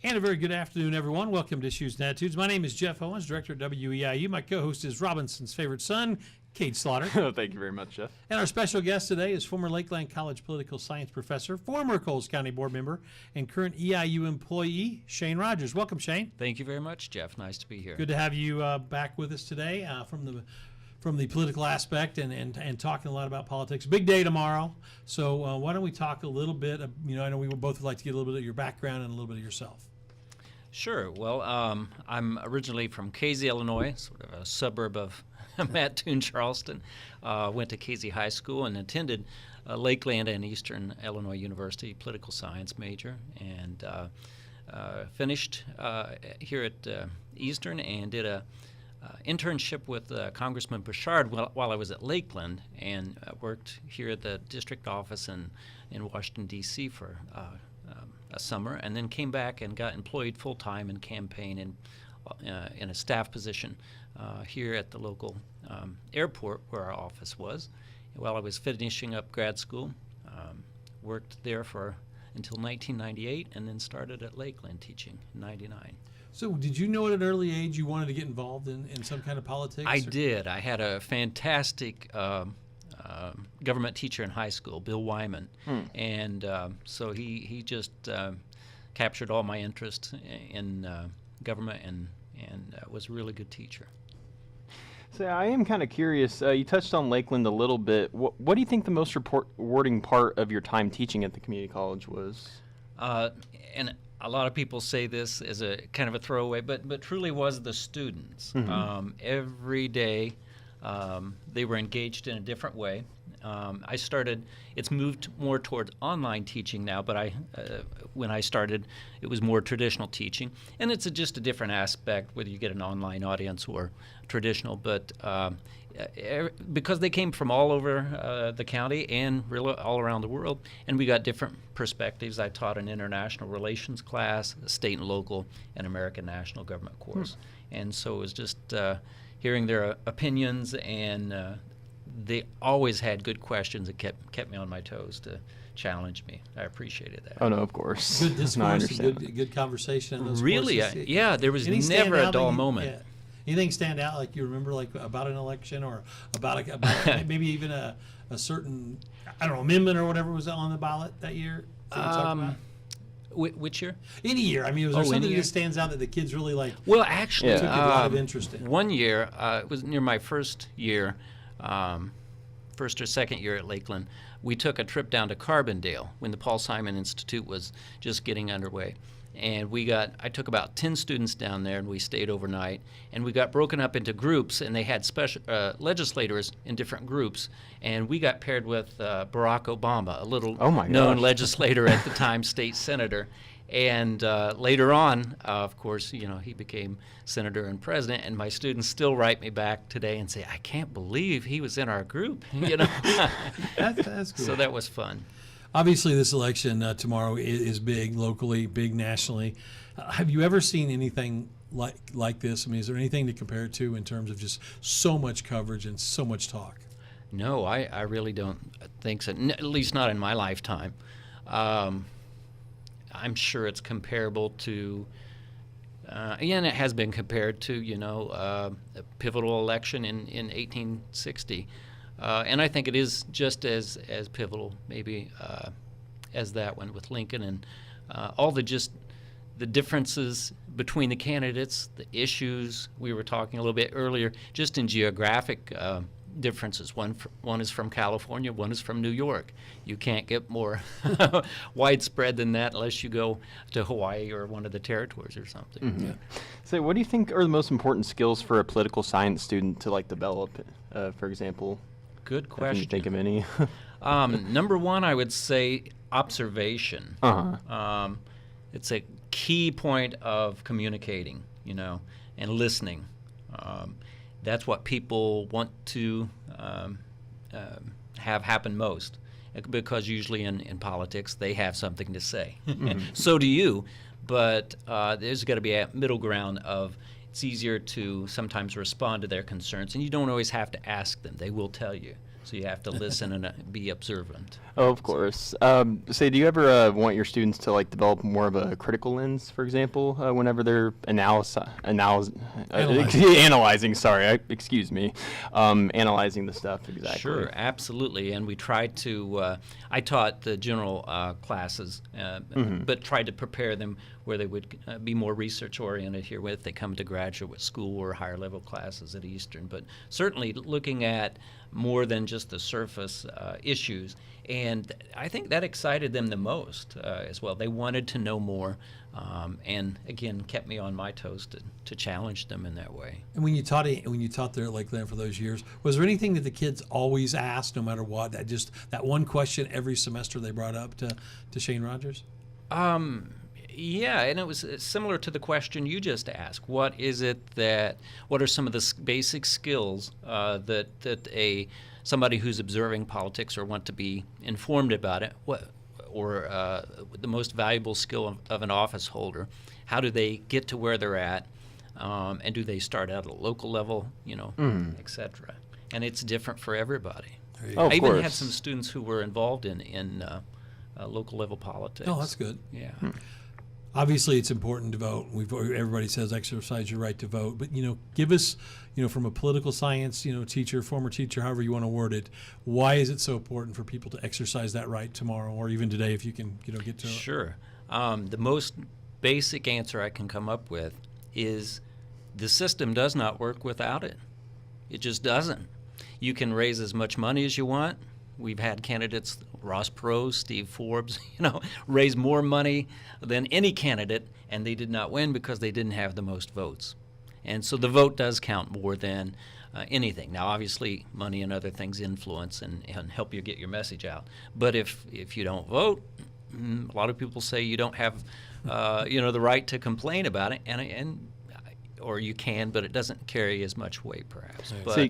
And a very good afternoon, everyone. Welcome to Issues and Attitudes. My name is Jeff Owens, Director at WEIU. My co-host is Robinson's favorite son, Kate Slaughter. Thank you very much, Jeff. And our special guest today is former Lakeland College political science professor, former Coles County board member, and current EIU employee, Shane Rogers. Welcome, Shane. Thank you very much, Jeff. Nice to be here. Good to have you back with us today from the political aspect and talking a lot about politics. Big day tomorrow. So why don't we talk a little bit, I know we both would like to get a little bit of your background and a little bit of yourself. Sure. Well, I'm originally from Casey, Illinois, sort of a suburb of Mattoon, Charleston. Went to Casey High School and attended Lakeland and Eastern Illinois University political science major, and finished here at Eastern and did a internship with Congressman Bouchard while I was at Lakeland, and worked here at the district office in Washington, D.C. for a summer, and then came back and got employed full-time in campaign in a staff position here at the local airport where our office was. While I was finishing up grad school, worked there until 1998, and then started at Lakeland teaching in 99. So did you know at an early age you wanted to get involved in some kind of politics? I did. I had a fantastic government teacher in high school, Bill Wyman, and so he just captured all my interest in government and was a really good teacher. So I am kind of curious. You touched on Lakeland a little bit. What do you think the most rewarding part of your time teaching at the community college was? And a lot of people say this as a kind of a throwaway, but truly was the students. Every day they were engaged in a different way. It's moved more toward online teaching now, but when I started, it was more traditional teaching. And it's just a different aspect, whether you get an online audience or traditional. But because they came from all over the county and really all around the world, and we got different perspectives. I taught an international relations class, a state and local, and American national government course. And so it was just hearing their opinions, and they always had good questions that kept me on my toes to challenge me. I appreciated that. Oh no, of course. Good discourse, No, I understand. good conversation. In those Really, courses. yeah. There was never a dull moment. Yeah. Anything stand out like you remember, like about an election or about maybe even a certain amendment or whatever was on the ballot that year? Which year? Any year. I mean, was there something that stands out that the kids really like? Well, actually, took a lot of interest in. One year, it was near my first year, first or second year at Lakeland. We took a trip down to Carbondale when the Paul Simon Institute was just getting underway. And I took about 10 students down there, and we stayed overnight. And we got broken up into groups, and they had special legislators in different groups. And we got paired with Barack Obama, a little known legislator at the time, state senator. And later on, of course, he became senator and president. And my students still write me back today and say, "I can't believe he was in our group." That's cool. So that was fun. Obviously, this election tomorrow is big locally, big nationally. Have you ever seen anything like this? I mean, is there anything to compare it to in terms of just so much coverage and so much talk? No, I really don't think so, at least not in my lifetime. I'm sure it's comparable to, and it has been compared to, a pivotal election in 1860. And I think it is just as pivotal, maybe, as that one with Lincoln, and all the differences between the candidates, the issues we were talking a little bit earlier, just in geographic differences. One is from California, one is from New York. You can't get more widespread than that unless you go to Hawaii or one of the territories or something. Mm-hmm. Yeah. So what do you think are the most important skills for a political science student to develop, for example? Good question. Can you think of any? Number one, I would say observation. It's a key point of communicating, and listening. That's what people want to have happen most, because usually in politics they have something to say. So do you, but there's got to be a middle ground of it's easier to sometimes respond to their concerns, and you don't always have to ask them. They will tell you. So you have to listen and be observant. Oh, of course. Say, do you ever want your students to like develop more of a critical lens, for example, whenever they're analyzing? Sorry, excuse me, analyzing the stuff exactly. Sure, absolutely. And we tried to. I taught the general classes, but tried to prepare them where they would be more research oriented here if they come to graduate school or higher level classes at Eastern. But certainly looking at more than just the surface issues. And I think that excited them the most as well. They wanted to know more, and again, kept me on my toes to challenge them in that way. And when you taught there at Lakeland for those years, was there anything that the kids always asked, no matter what? That one question every semester they brought up to Shane Rogers? Yeah, and it was similar to the question you just asked. What are some of the basic skills that somebody who's observing politics or want to be informed about it, or the most valuable skill of an office holder, how do they get to where they're at, and do they start out at a local level, et cetera. And it's different for everybody. Oh, I even had course. some students who were involved in local level politics. Oh, that's good. Yeah. Obviously, it's important to vote. Everybody says exercise your right to vote, but give us, from a political science, teacher, former teacher, however you want to word it, why is it so important for people to exercise that right tomorrow or even today, if you can, get to it? Sure. The most basic answer I can come up with is the system does not work without it. It just doesn't. You can raise as much money as you want. We've had candidates, Ross Perot, Steve Forbes, raise more money than any candidate, and they did not win because they didn't have the most votes. And so the vote does count more than anything. Now, obviously, money and other things influence and help you get your message out. But if you don't vote, a lot of people say you don't have, the right to complain about it, or you can, but it doesn't carry as much weight, perhaps. Right. But, So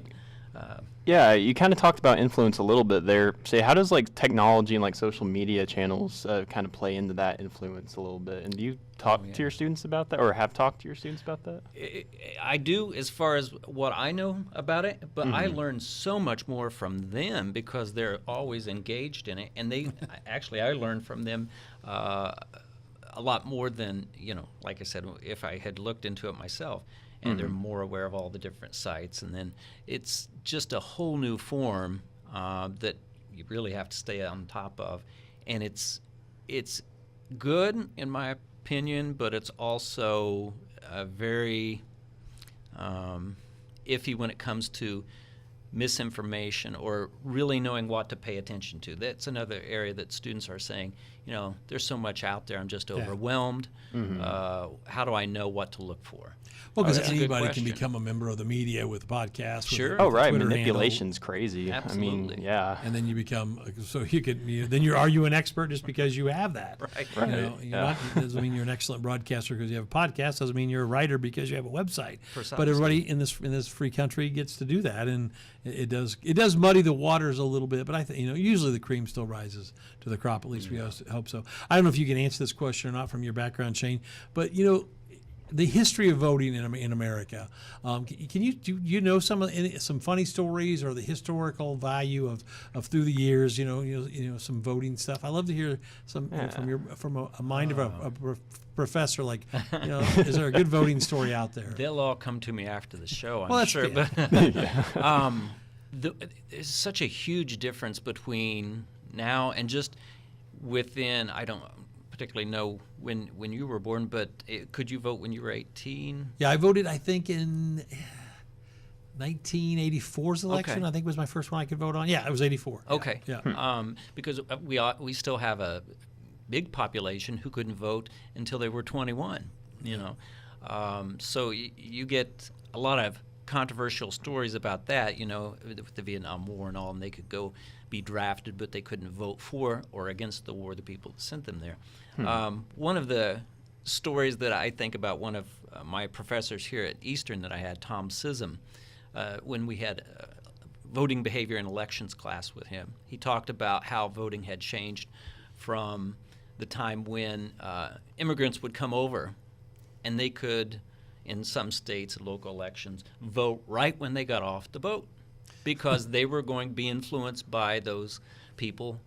yeah, you kind of talked about influence a little bit there. Say, how does like technology and like social media channels kind of play into that influence a little bit? And do you talk to your students about that, or have talked to your students about that? I do, as far as what I know about it, but I learn so much more from them because they're always engaged in it, and I learn from them a lot more than, like I said, if I had looked into it myself. And they're more aware of all the different sites, and then it's just a whole new form that you really have to stay on top of, and it's good in my opinion, but it's also very iffy when it comes to misinformation or really knowing what to pay attention to. That's another area that students are saying, there's so much out there, I'm just overwhelmed. How do I know what to look for? Well, because That's a good anybody can question. become a member of the media with a podcast. Sure. With Oh, a right. Twitter Manipulation's crazy. Absolutely. I mean, yeah. and then you become are you an expert just because you have that? Right. Doesn't mean you're an excellent broadcaster because you have a podcast. Doesn't mean you're a writer because you have a website. Precisely. But everybody in this free country gets to do that, and it does muddy the waters a little bit. But I think usually the cream still rises to the crop. At least we hope so. I don't know if you can answer this question or not from your background, Shane, but the history of voting in America. Can you know some funny stories or the historical value of through the years? Some voting stuff. I love to hear some from a mind of a professor. Like, is there a good voting story out there? They'll all come to me after the show, I'm Well, that's sure. good. But there's such a huge difference between now and just within. I don't particularly know when you were born, but could you vote when you were 18? Yeah, I voted, I think, in 1984's election. Okay. I think was my first one I could vote on. Yeah, it was 84. Okay. Yeah. Because we still have a big population who couldn't vote until they were 21. So you get a lot of controversial stories about that. With the Vietnam War and all, and they could go be drafted, but they couldn't vote for or against the war, the people that sent them there. One of the stories that I think about, one of my professors here at Eastern that I had, Tom Sissom, when we had voting behavior in elections class with him, he talked about how voting had changed from the time when immigrants would come over and they could, in some states, local elections, vote right when they got off the boat, because they were going to be influenced by those people,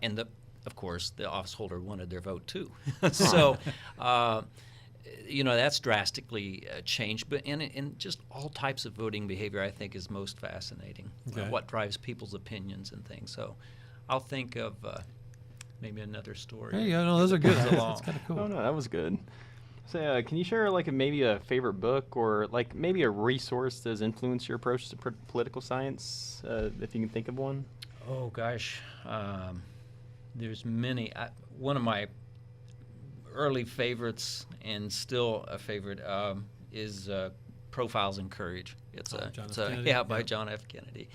and of course, the office holder wanted their vote too. So, that's drastically changed. But in just all types of voting behavior, I think is most fascinating. Okay. What drives people's opinions and things. So, I'll think of maybe another story. There you go. No, those are good. Comes along. That's kind of cool. Oh no, that was good. So, can you share maybe a favorite book or maybe a resource that has influenced your approach to political science, if you can think of one? Oh gosh, there's many. One of my early favorites, and still a favorite, is Profiles in Courage. It's by John F. Kennedy,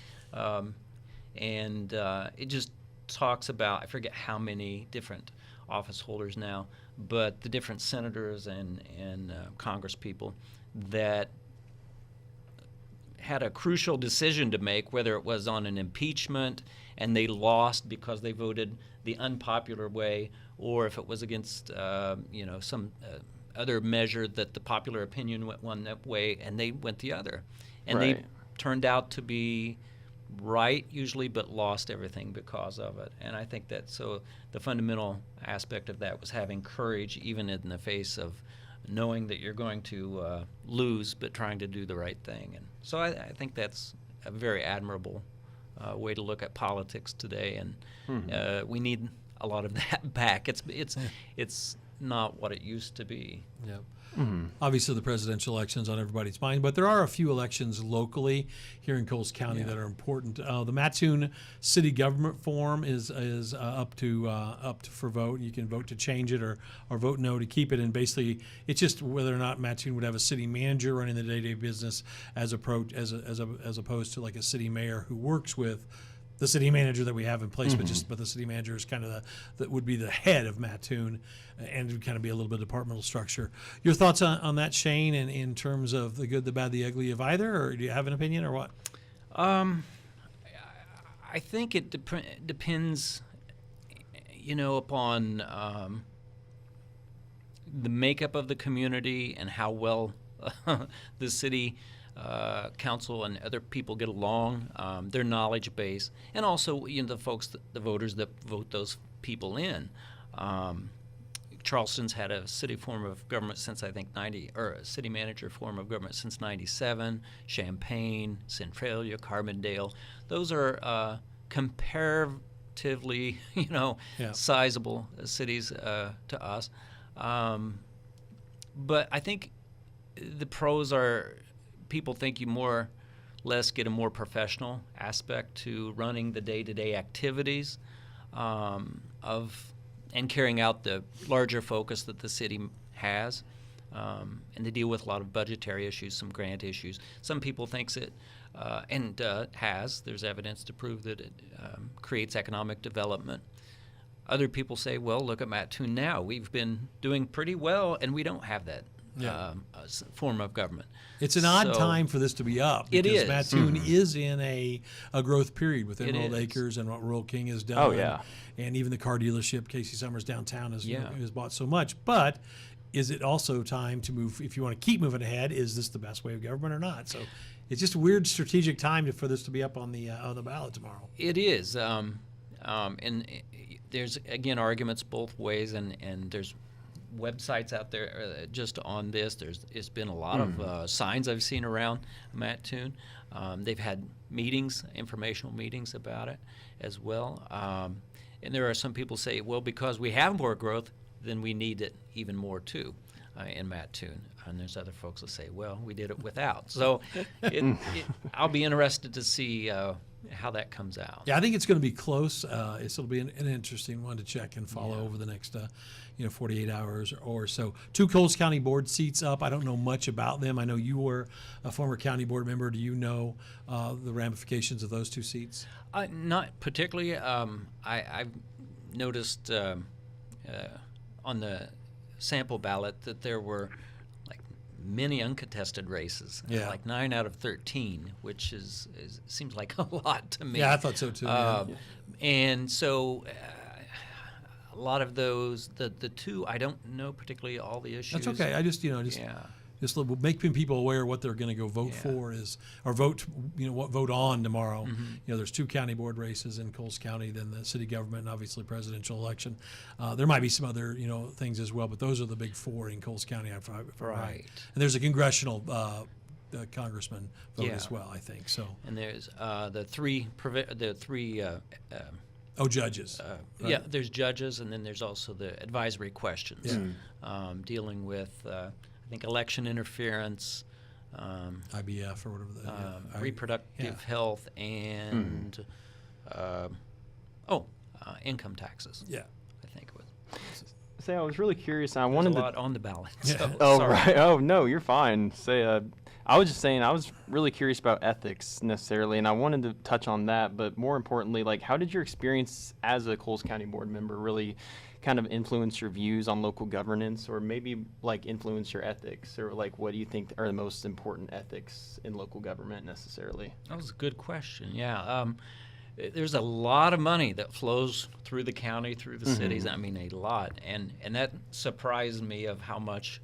and it just talks about, I forget how many different office holders now, but the different senators and Congress people that had a crucial decision to make, whether it was on an impeachment and they lost because they voted the unpopular way, or if it was against some other measure that the popular opinion went one way and they went the other, and Right. they turned out to be right usually, but lost everything because of it. And I think that the fundamental aspect of that was having courage, even in the face of knowing that you're going to lose, but trying to do the right thing. And so I think that's a very admirable way to look at politics today, and we need a lot of that back. It's not what it used to be. Yeah. Obviously, the presidential election's on everybody's mind, but there are a few elections locally here in Coles County that are important. The Mattoon City Government Forum is up for vote. You can vote to change it or vote no to keep it. And basically, it's just whether or not Mattoon would have a city manager running the day-to-day business as opposed to like a city mayor who works with the city manager that we have in place, but the city manager is kind of that would be the head of Mattoon, and it would kind of be a little bit of departmental structure. Your thoughts on that, Shane, and in terms of the good, the bad, the ugly of either, or do you have an opinion or what? I think it depends, upon the makeup of the community and how well the city council and other people get along, their knowledge base, and also the voters that vote those people in. Charleston's had a city form of government since I think a city manager form of government since '97. Champaign, Centralia, Carbondale, those are comparatively sizable cities to us. But I think the pros are, people think you more or less get a more professional aspect to running the day-to-day activities and carrying out the larger focus that the city has, and they deal with a lot of budgetary issues, some grant issues. Some people thinks it there's evidence to prove that it creates economic development. Other people say, well, look at Mattoon now. We've been doing pretty well, and we don't have that form of government. It's an odd time for this to be up. It because is. Mattoon is in a growth period with Emerald Acres and what Rural King has done. Oh, yeah. And even the car dealership, Casey Summers downtown, has bought so much. But is it also time to move, if you want to keep moving ahead, is this the best way of government or not? So it's just a weird strategic time for this to be up on the ballot tomorrow. It is. And there's, again, arguments both ways, and there's websites out there just on this. It's been a lot of signs I've seen around Mattoon. They've had meetings, informational meetings about it as well. And there are some people say, well, because we have more growth, then we need it even more too in Mattoon. And there's other folks that say, well, we did it without. So I'll be interested to see how that comes out. Yeah, I think it's going to be close. It'll be an interesting one to check and follow over the next 48 hours or so. 2 Coles County board seats up. I don't know much about them. I know you were a former county board member. Do you know the ramifications of those 2 seats? Not particularly. I've noticed on the sample ballot that there were many uncontested races, like 9 out of 13, which seems like a lot to me. Yeah, I thought so too. And so a lot of those, the 2, I don't know particularly all the issues. That's okay. I just just making people aware of what they're going to go vote for or vote, vote on tomorrow. There's 2 county board races in Coles County, then the city government, and obviously presidential election. There might be some other, things as well, but those are the big 4 in Coles County. Right. And there's a congressional congressman vote as well, I think. So. And there's the three judges. Right? Yeah, there's judges, and then there's also the advisory questions dealing with, I think, election interference, IBF or whatever. Reproductive health, and income taxes. Yeah. I think it was. Say, I was really curious. I There's wanted a to. lot on the ballot. Yeah. So, Oh, sorry. right. Oh, no, you're fine. Say, I was just saying, I was really curious about ethics necessarily, and I wanted to touch on that. But more importantly, like, how did your experience as a Coles County board member really kind of influence your views on local governance, or maybe like influence your ethics, or like what do you think are the most important ethics in local government necessarily? That was a good question. Yeah. There's a lot of money that flows through the county, through the cities. I mean, a lot, and that surprised me of how much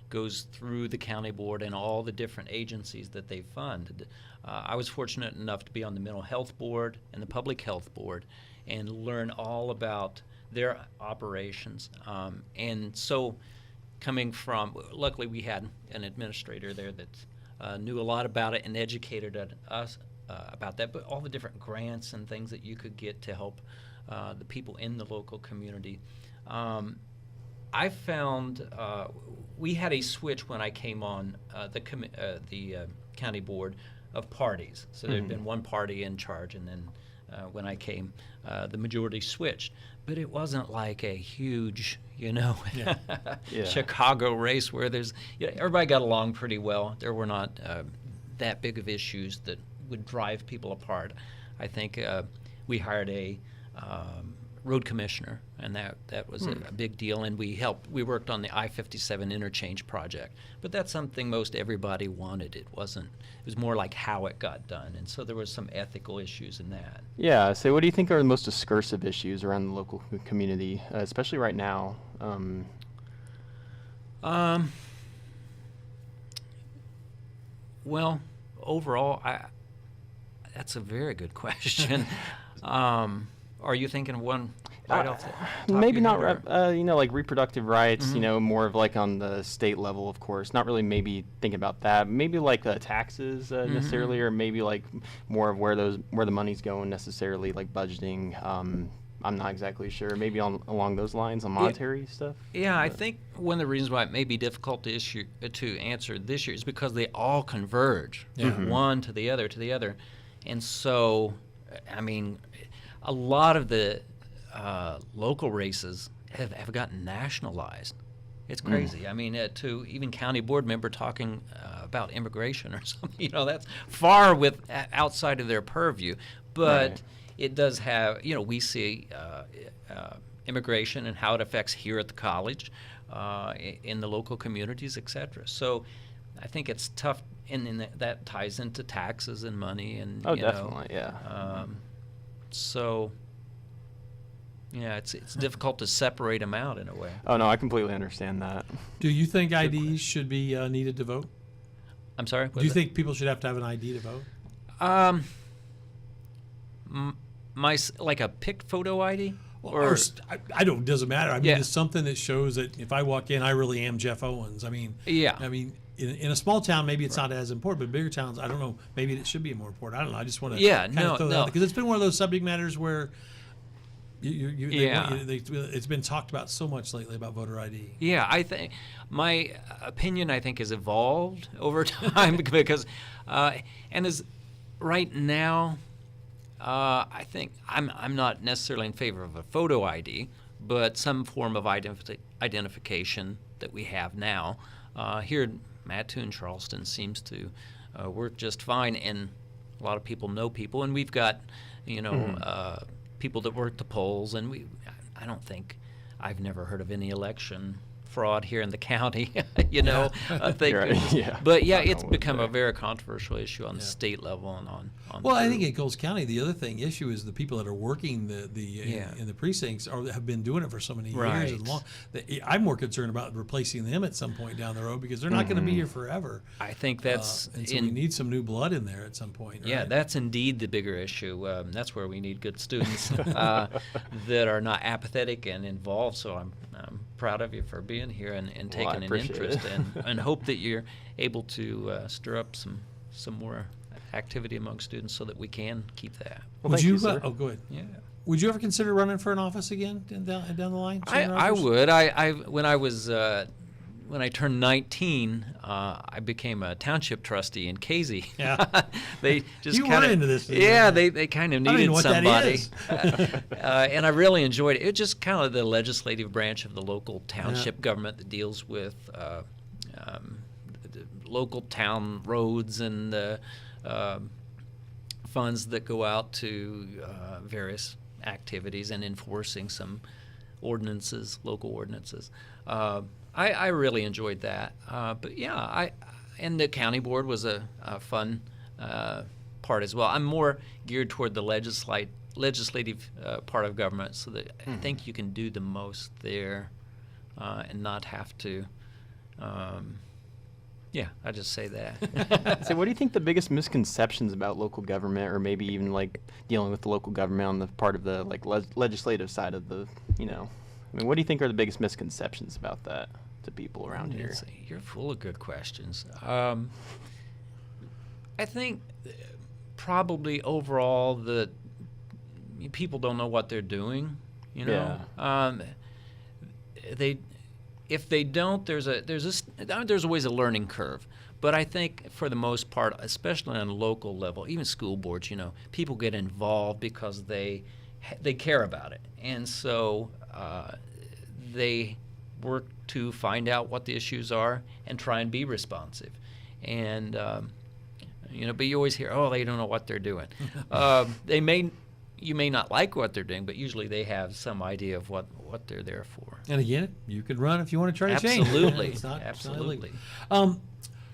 goes through the county board and all the different agencies that they fund. I was fortunate enough to be on the mental health board and the public health board, and learn all about their operations. And so, coming from, luckily we had an administrator there that knew a lot about it and educated us about that, but all the different grants and things that you could get to help the people in the local community. I found we had a switch when I came on the county board of parties. So there had been one party in charge, and then when I came, the majority switched. But it wasn't like a huge, Chicago race where there's everybody got along pretty well. There were not that big of issues that would drive people apart. I think we hired a road commissioner, and that was a big deal. And we worked on the I-57 interchange project. But that's something most everybody wanted. It was more like how it got done. And so there was some ethical issues in that. Yeah. So what do you think are the most discursive issues around the local community, especially right now? Well, overall, that's a very good question. Are you thinking of one right off the top maybe of your not, head, or- like reproductive rights, more of like on the state level, of course. Not really maybe thinking about that. Maybe like taxes necessarily, or maybe like more of where the money's going necessarily, like budgeting. I'm not exactly sure. Maybe along those lines on monetary stuff. Yeah, I think one of the reasons why it may be difficult to answer this year is because they all converge, one to the other, and so, I mean, a lot of the local races have gotten nationalized. It's crazy. I mean, to even county board member talking about immigration or something, that's far outside of their purview, but. Right. It does have, we see immigration and how it affects here at the college, in the local communities, et cetera. So I think it's tough, and that ties into taxes and money. And definitely, yeah. So, yeah, it's difficult to separate them out in a way. Oh, no, I completely understand that. Do you think IDs should be needed to vote? I'm sorry? Do you think people should have to have an ID to vote? Like a picked photo ID? Or I don't. Doesn't matter. I mean, Yeah. it's something that shows that if I walk in, I really am Jeff Owens. I mean, Yeah. in a small town, maybe it's not as important, but bigger towns, I don't know. Maybe it should be more important. I don't know. I just want to throw that out because it's been one of those subject matters where it's been talked about so much lately about voter ID. Yeah, I think my opinion has evolved over time because, and as right now. I think I'm not necessarily in favor of a photo ID, but some form of identification that we have now. Here in Mattoon, Charleston seems to work just fine, and a lot of people know people, and we've got, people that work the polls, and I don't think I've never heard of any election fraud here in the county, you know. Thank Right, goodness. yeah. But yeah, I know it's what become they- a very controversial issue on the state level and on. Well, I through. think in Coles County, the other issue is the people that are working in the precincts have been doing it for so many years Right. and long. I'm more concerned about replacing them at some point down the road because they're not going to be here forever. I think that's And so we need some new blood in there at some point. Yeah, right? that's indeed the bigger issue. That's where we need good students that are not apathetic and involved. So I'm proud of you for being here and Well, I taking an appreciate interest it. and hope that you're able to stir up some more activity among students so that we can keep that. Well, Would thank you? you, sir. Oh, go ahead. Yeah. Would you ever consider running for an office again down the line? sooner or I later? would. When I turned 19, I became a township trustee in Casey. Yeah. They just You were kind of into this, Yeah, didn't you? they kind of I don't even needed know what that somebody, is. and I really enjoyed it. It's just kind of the legislative branch of the local township government that deals with the local town roads and the funds that go out to various activities and enforcing some ordinances, local ordinances. I really enjoyed that. But yeah, and the county board was a fun part as well. I'm more geared toward the legislative part of government, so that I think you can do the most there and not have to. Yeah, I just say that. So what do you think the biggest misconceptions about local government, or maybe even like dealing with the local government on the part of the like legislative side of the, I mean, what do you think are the biggest misconceptions about that to people around here? You're full of good questions. I think probably overall that people don't know what they're doing. You know, if they don't, there's always a learning curve. But I think for the most part, especially on a local level, even school boards, people get involved because they care about it, and so they work to find out what the issues are and try and be responsive. And but you always hear, oh, they don't know what they're doing. You may not like what they're doing, but usually they have some idea of what they're there for. And again, you could run if you want to try to change. Absolutely. It's not Absolutely. illegal.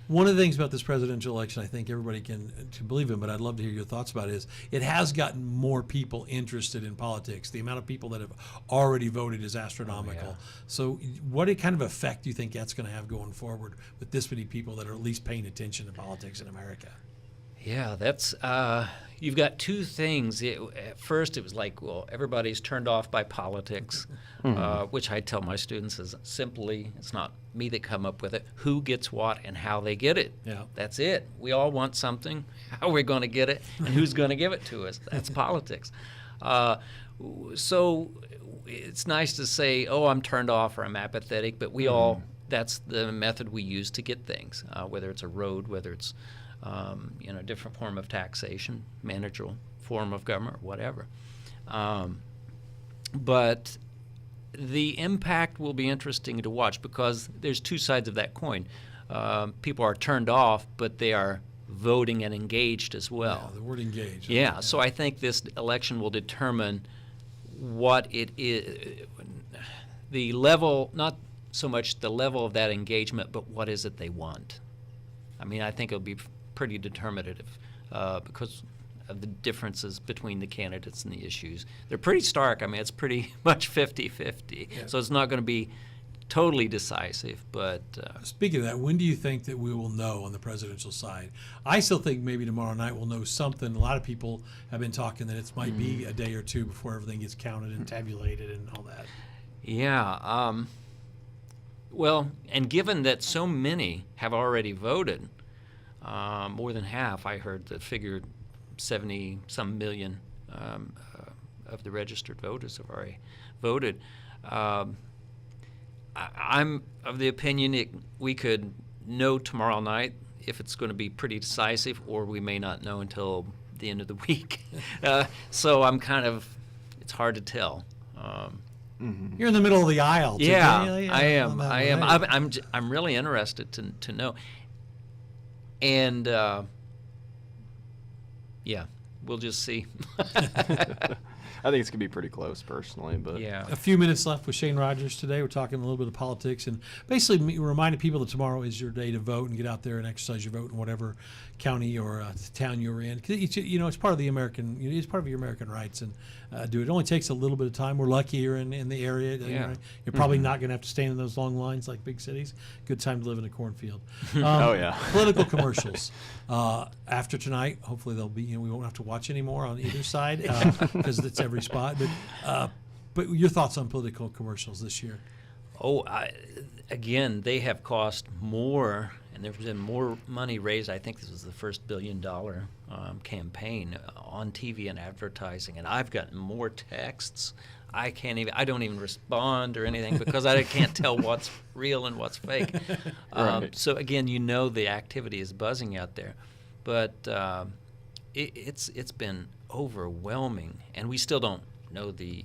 One of the things about this presidential election, I think everybody can believe in, but I'd love to hear your thoughts about it, is it has gotten more people interested in politics. The amount of people that have already voted is astronomical. So what kind of effect do you think that's going to have going forward with this many people that are at least paying attention to politics in America? Yeah, that's you've got two things. At first, it was like, well, everybody's turned off by politics, which I tell my students is simply, it's not me that come up with it, who gets what and how they get it. Yeah. That's it. We all want something. How are we going to get it, and who's going to give it to us? That's politics. So it's nice to say, oh, I'm turned off or I'm apathetic, but we all, that's the method we use to get things, whether it's a road, whether it's a different form of taxation, managerial form of government, or whatever. But the impact will be interesting to watch because there's two sides of that coin. People are turned off, but they are voting and engaged as well. Yeah, the word engaged. Yeah, so I think this election will determine what it is, the level, not so much the level of that engagement, but what is it they want. I mean, I think it'll be pretty determinative because of the differences between the candidates and the issues. They're pretty stark. I mean, it's pretty much 50-50. Yeah. So it's not going to be totally decisive, but Speaking of that, when do you think that we will know on the presidential side? I still think maybe tomorrow night we'll know something. A lot of people have been talking that it might be a day or two before everything gets counted and tabulated and all that. yeah. Well, and given that so many have already voted, more than half, I heard the figure 70-some million of the registered voters have already voted. I'm of the opinion we could know tomorrow night if it's going to be pretty decisive, or we may not know until the end of the week. So I'm it's hard to tell. You're in the middle of the aisle. Today. Yeah, I am. Well, I am. right. I'm really interested to know. And yeah, we'll just see. I think it's gonna be pretty close, personally. But Yeah. A few minutes left with Shane Rogers today. We're talking a little bit of politics and basically reminding people that tomorrow is your day to vote and get out there and exercise your vote in whatever county or town you're in. 'Cause it's part of the American, it's part of your American rights, and do it. It only takes a little bit of time. We're lucky here in the area. Yeah. You're probably not going to have to stand in those long lines like big cities. Good time to live in a cornfield. Oh, yeah. Political commercials. After tonight, hopefully they'll be. We won't have to watch anymore on either side because it's every spot. But your thoughts on political commercials this year? Oh, again, they have cost more, and there's been more money raised. I think this was the first $1 billion campaign on TV and advertising, and I've gotten more texts. I don't even respond or anything because I can't tell what's real and what's fake. Right. So again, the activity is buzzing out there, but it's been overwhelming, and we still don't know the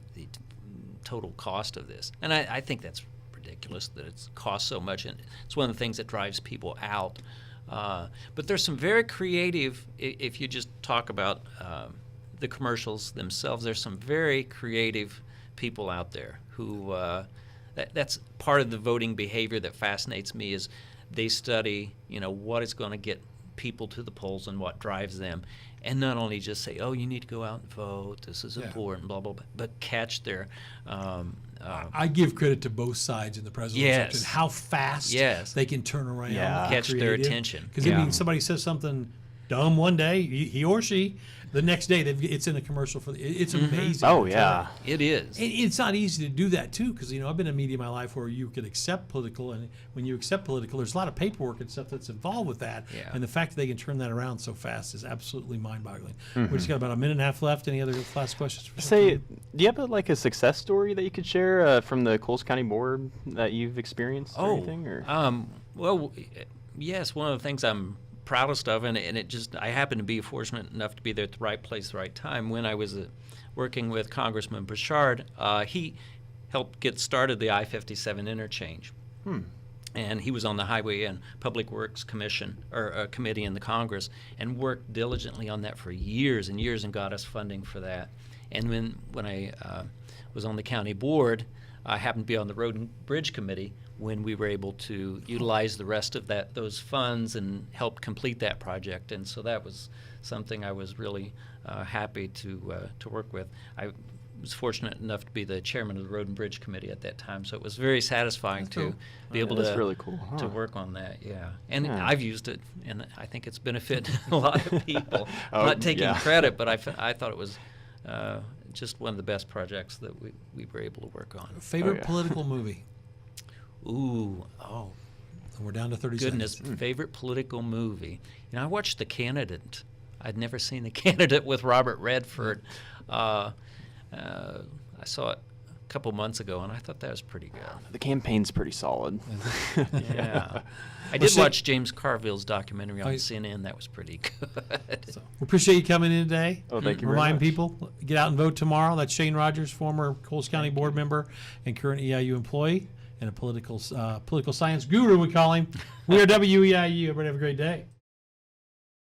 total cost of this. And I think that's ridiculous that it's cost so much, and it's one of the things that drives people out. But there's some very creative, if you just talk about the commercials themselves, there's some very creative people out there who, that's part of the voting behavior that fascinates me, is they study, what is going to get people to the polls and what drives them. And not only just say, oh, you need to go out and vote, this is important, blah, blah, blah, but catch their I give credit to both sides in the presidential Yes. election. How fast Yes. they can turn around, Yeah. and Catch their creative. attention. Because Yeah. somebody says something dumb one day, he or she, the next day it's in a commercial for it's amazing. oh yeah, It is. It's not easy to do that too, because I've been in media my life where you could accept political, and when you accept political, there's a lot of paperwork and stuff that's involved with that. Yeah. And the fact that they can turn that around so fast is absolutely mind-boggling. We just got about a minute and a half left. Any other last questions? Say, do you have a success story that you could share from the Coles County Board that you've experienced or anything? Or? Well, yes, one of the things I'm proudest of, and it just, I happen to be fortunate enough to be there at the right place, the right time. When I was working with Congressman Bouchard, he helped get started the I-57 interchange. And he was on the Highway and Public Works Commission, or committee in the Congress, and worked diligently on that for years and years and got us funding for that. And when I was on the county board, I happened to be on the Road and Bridge Committee when we were able to utilize the rest of those funds and help complete that project. And so that was something I was really happy to work with. I was fortunate enough to be the chairman of the Road and Bridge Committee at that time, so it was very satisfying That's to cool. be able That's to really cool, to huh? work on that. Yeah, and Yeah. I've used it, and I think it's benefited a lot of people. Oh, Not taking yeah. credit, but I thought it was just one of the best projects that we were able to work on. Favorite yeah. political movie? Ooh, And we're down to 30 goodness, seconds. favorite political movie. I watched The Candidate. I'd never seen The Candidate with Robert Redford. I saw it a couple months ago, and I thought that was pretty good. The campaign's pretty solid. Yeah. I Well, did so- watch James Carville's documentary on Oh, CNN. That was pretty good. So we appreciate you coming in today. Oh, thank you very Remind much. people, get out and vote tomorrow. That's Shane Rogers, former Coles County board member and current EIU employee, and a political science guru, we call him. We are WEIU. Everybody have a great day.